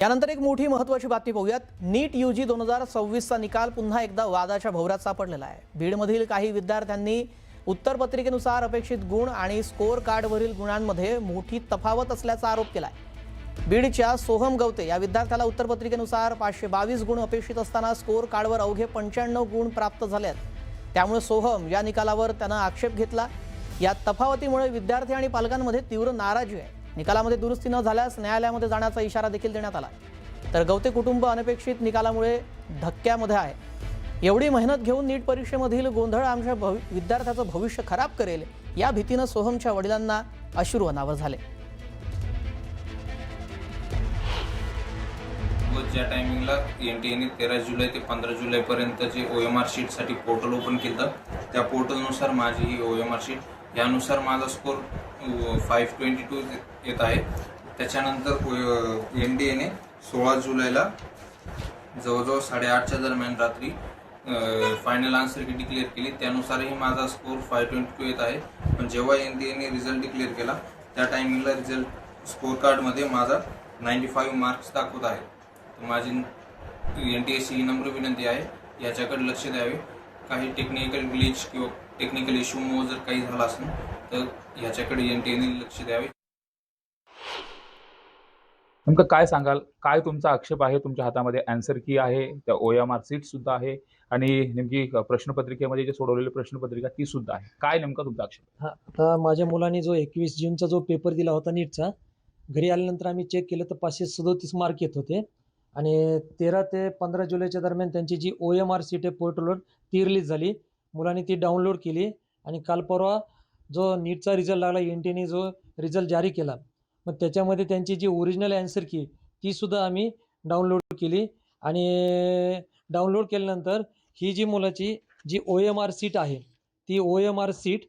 यानंतर एक मोठी महत्त्वाची बातमी पाहूयात। नीट यूजी 2026चा निकाल पुन्हा एकदा वादाच्या भोवऱ्यात सापडलेला आहे। बीडमधील काही विद्यार्थ्यांनी उत्तरपत्रिकेनुसार अपेक्षित गुण आणि स्कोअर कार्डवरील गुणांमध्ये मोठी तफावत असल्याचा आरोप केलाय। बीडच्या सोहम गवते या विद्यार्थ्याला उत्तरपत्रिकेनुसार 522 गुण अपेक्षित असताना स्कोअर कार्डवर अवघे 95 गुण प्राप्त झाले आहेत। त्यामुळे सोहम या निकालावर त्यानं आक्षेप घेतला। या तफावतीमुळे विद्यार्थी आणि पालकांमध्ये तीव्र नाराजी आहे। निकालामध्ये दुरुस्ती न झाल्यास न्यायालयामध्ये जाण्याचा इशारा देखील देण्यात आला। तर गवते कुटुंब अनपेक्षित निकालामुळे धक्क्यामध्ये आहे। एवढी मेहनत घेऊन नीट परीक्षेमधील गोंधळ आमच्या विद्यार्थ्याचं भविष्य खराब करेल या भीतीने सोहमच्या वडिलांना अश्रू अनावर झाले। ज्या टायमिंगला एनटीएने 13 जुलै ते 15 जुलैपर्यंत जे OMR शीटसाठी पोर्टल ओपन केलं, त्या पोर्टलनुसार माझी ही OMR शीट यानुसार माझा स्कोर 522 येत आहे। त्याच्यानंतर एनडीएने 16 जुलैला जवळजवळ 8:30च्या दरम्यान रात्री फायनल आन्सर की डिक्लेअर केली, त्यानुसारही माझा स्कोर 522 येत आहे। पण जेव्हा एनडीएने रिझल्ट डिक्लेअर केला त्या टायमिंगला रिझल्ट स्कोर कार्डमध्ये माझा 95 मार्क्स दाखवत आहे। माझी NTSC ही नम्र विनंती आहे, याच्याकडे लक्ष द्यावे। काही टेक्निकल ग्लिच किंवा टेक्निकल इश्यूमुळे जर काही झालं असेल तर याच्याकडे NTAने लक्ष द्यावे। नेमकं काय सांगाल? काय तुमचा आक्षेप आहे? तुमच्या हातामध्ये आन्सर की आहे, त्या OMR सीट सुद्धा आहे आणि नेमकी प्रश्नपत्रिकेमध्ये जे सोडवलेली प्रश्नपत्रिका ती सुद्धा आहे। काय नेमका तुमचा आक्षेप? आता माझ्या मुलांनी जो 21 जूनचा जो पेपर दिला होता नीटचा, घरी आल्यानंतर आम्ही चेक केलं तर 537 मार्क येत होते आणि 13 ते 15 जुलैच्या दरम्यान त्यांची जी OMR सीट आहे पोर्टलवर ती रिलीज झाली। मुलांनी ती डाउनलोड केली आणि काल परवा जो नीटचा रिझल्ट लागला, NTAने जो रिझल्ट जारी केला, मग त्याच्यामध्ये त्यांची जी ओरिजिनल आन्सर की ती सुद्धा आम्ही डाउनलोड केली आणि डाउनलोड केल्यानंतर ही जी मुलाची जी OMR सीट आहे ती OMR सीट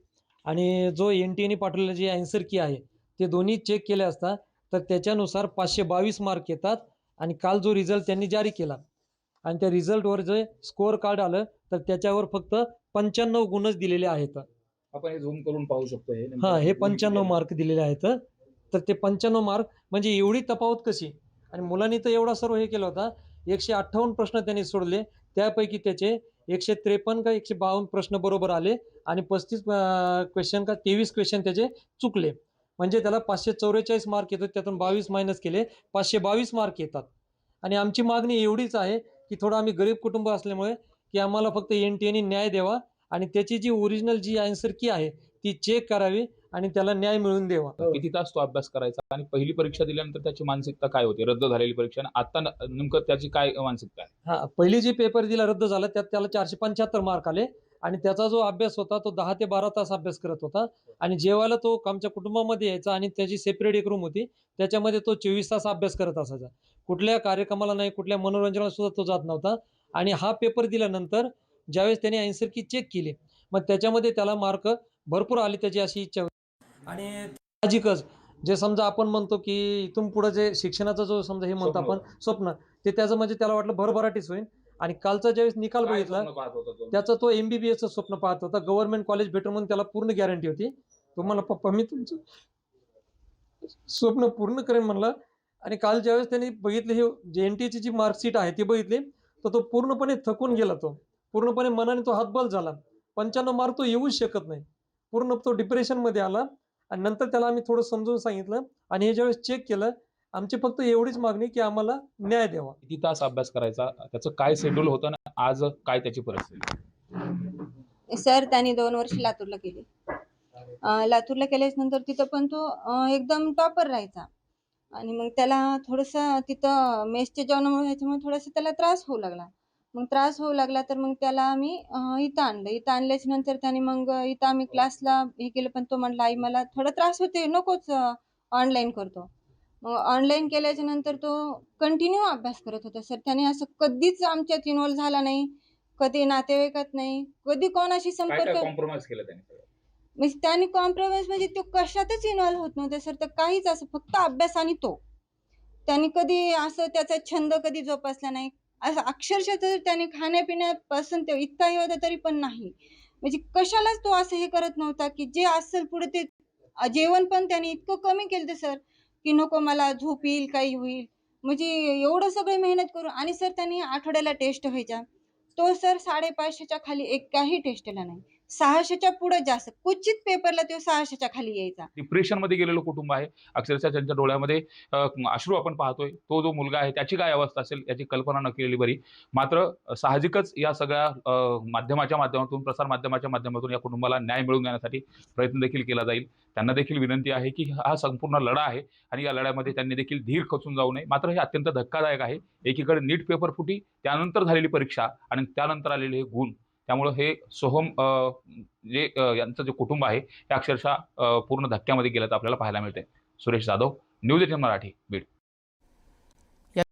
आणि जो NTAने पाठवलेलं जे आन्सर की आहे ते दोन्ही चेक केले असता तर त्याच्यानुसार 522 मार्क येतात आणि काल जो रिझल्ट त्यांनी जारी केला आणि त्या रिझल्टवर जे स्कोअर कार्ड आलं तर त्याच्यावर फक्त 95 गुणच दिलेले आहेत। आपण हे झूम करून पाहू शकतो हे हे 95 मार्क दिलेले आहेत। तर ते 95 मार्क म्हणजे एवढी तफावत कशी? आणि मुलांनी तर एवढा सर्व हे केला होता, 158 प्रश्न त्यांनी सोडले, त्यापैकी त्याचे 153 का 152 प्रश्न बरोबर आले आणि 35 क्वेश्चन का 23 क्वेश्चन त्याचे चुकले। म्हणजे त्याला 544 मार्क येतात, त्यातून 22 मायनस केले 522 मार्क येतात। आणि आमची मागणी एवढीच आहे की थोडं आम्ही गरीब कुटुंब असल्यामुळे की आम्हाला फक्त NTAने न्याय द्यावा आणि त्याची जी ओरिजिनल जी आन्सर की आहे ती चेक करावी आणि त्याला न्याय मिळवून द्यावा। किती तास तो अभ्यास करायचा आणि पहिली परीक्षा दिल्यानंतर त्याची मानसिकता काय होती? रद्द झालेली परीक्षा आणि आता नेमकं त्याची काय मानसिकता आहे? पहिली जी पेपर दिला रद्द झाला त्यात त्याला 475 मार्क आले आणि त्याचा जो अभ्यास होता तो 10 ते 12 तास अभ्यास करत होता आणि जेवायला तो आमच्या कुटुंबामध्ये यायचा आणि त्याची सेपरेट एक रूम होती, त्याच्यामध्ये तो 24 तास अभ्यास करत असायचा। कुठल्या कार्यक्रमाला नाही, कुठल्या मनोरंजनाला सुद्धा तो जात नव्हता। आणि हा पेपर दिल्यानंतर ज्यावेळेस त्याने आन्सर की चेक केली मग त्याच्यामध्ये त्याला मार्क भरपूर आले, त्याची अशी इच्छा होती। आणि साहजिकच जे समजा आपण म्हणतो की इथून पुढे जे शिक्षणाचा जो समजा हे म्हणतो आपण स्वप्न, ते त्याचं म्हणजे त्याला वाटलं भरभराटीच होईल। आणि कालचा ज्यावेळेस निकाल बघितला त्याचा तो MBBSचं स्वप्न पाहत होता, गव्हर्नमेंट कॉलेज भेटल म्हणून त्याला पूर्ण गॅरंटी होती। तुम्हाला पप्पा मी तुमचं स्वप्न पूर्ण करेन म्हणला। आणि काल ज्यावेळेस त्यांनी बघितले हे NTAची जी मार्कशीट आहे ती बघितली तर तो पूर्णपणे थकून गेला, तो पूर्णपणे मनाने तो हातबल झाला। 95 मार्क तो येऊच शकत नाही, पूर्ण तो डिप्रेशनमध्ये आला। आणि नंतर त्याला आम्ही थोडं समजून सांगितलं आणि हे ज्यावेळेस चेक केलं, आमची फक्त एवढीच मागणी की आम्हाला न्याय द्यावा। किती तास अभ्यास करायचा? त्याचं काय शेड्यूल होतं ना आज काय त्याची परिस्थिती? सर त्यांनी 2 वर्ष लातूरला केले। लातूरला केल्यानंतर तिथं पण तो एकदम टॉपर राहायचा आणि मग त्याला थोडंसं तिथं मेसच्या जेवणामुळे ह्याच्यामुळे थोडासा त्याला त्रास होऊ लागला। मग त्रास होऊ लागला तर मग त्याला आम्ही इथं आणलं। इथं आणल्याच्या नंतर त्याने मग इथं आम्ही क्लासला हे केलं, पण तो म्हटला आई मला थोडा त्रास होते, नकोच ऑनलाईन करतो। मग ऑनलाईन केल्याच्या नंतर तो कंटिन्यू अभ्यास करत होता सर। त्याने असं कधीच आमच्यात इन्व्हॉल्व झाला नाही, कधी नातेवाईकात नाही, कधी कोणाशी संपर्क कॉम्प्रोमाइज केलं त्याने? म्हणजे त्याने कॉम्प्रोमाइज म्हणजे तो कशातच इन्व्हॉल्व होत नव्हता सर। तर काहीच असं फक्त अभ्यास आणि तो त्याने कधी असं त्याचा छंद कधी जोपासला नाही। असं अक्षरशः तर त्याने खाण्यापिण्यापासून ते इतका हे होता तरी पण नाही, म्हणजे कशालाच तो असं हे करत नव्हता की जे असेल पुढे ते जेवण पण त्याने इतकं कमी केलं सर की नको मला झोप येईल काही होईल। म्हणजे एवढं सगळं मेहनत करून आणि सर त्यांनी आठवड्याला टेस्ट व्हायच्या. तो सर 550च्या खाली एकाही टेस्टला नाही. 600च्या पुढे जास्त. क्वचित पेपरला तो 600च्या खाली यायचा. डिप्रेशनमध्ये गेलेलं कुटुंब आहे. अक्षरशः त्यांच्या डोळ्यामध्ये अश्रू आपण पाहतोय. तो जो मुलगा आहे त्याची काय अवस्था असेल याची कल्पना न केलेली बरी. मात्र साहजिकच या सगळ्या माध्यमाच्या माध्यमातून, प्रसार माध्यमाच्या माध्यमातून या कुटुंबाला न्याय मिळवून देण्यासाठी प्रयत्न देखील केला जाईल. त्यांना देखील विनंती आहे की हा संपूर्ण लढा आहे आणि या लढ्यामध्ये त्यांनी देखील धीर खचून जाऊ नये. मात्र हे अत्यंत धक्कादायक आहे. एकीकडे नीट पेपर फुटी, त्यानंतर झालेली परीक्षा आणि त्यानंतर आलेले हे गुण. त्यामुळं हे सोहम जे यांचं जे कुटुंब आहे हे अक्षरशः पूर्ण धक्क्यामध्ये गेलं तर आपल्याला पाहायला मिळते. सुरेश जाधव, न्यूज 18 मराठी, बीड.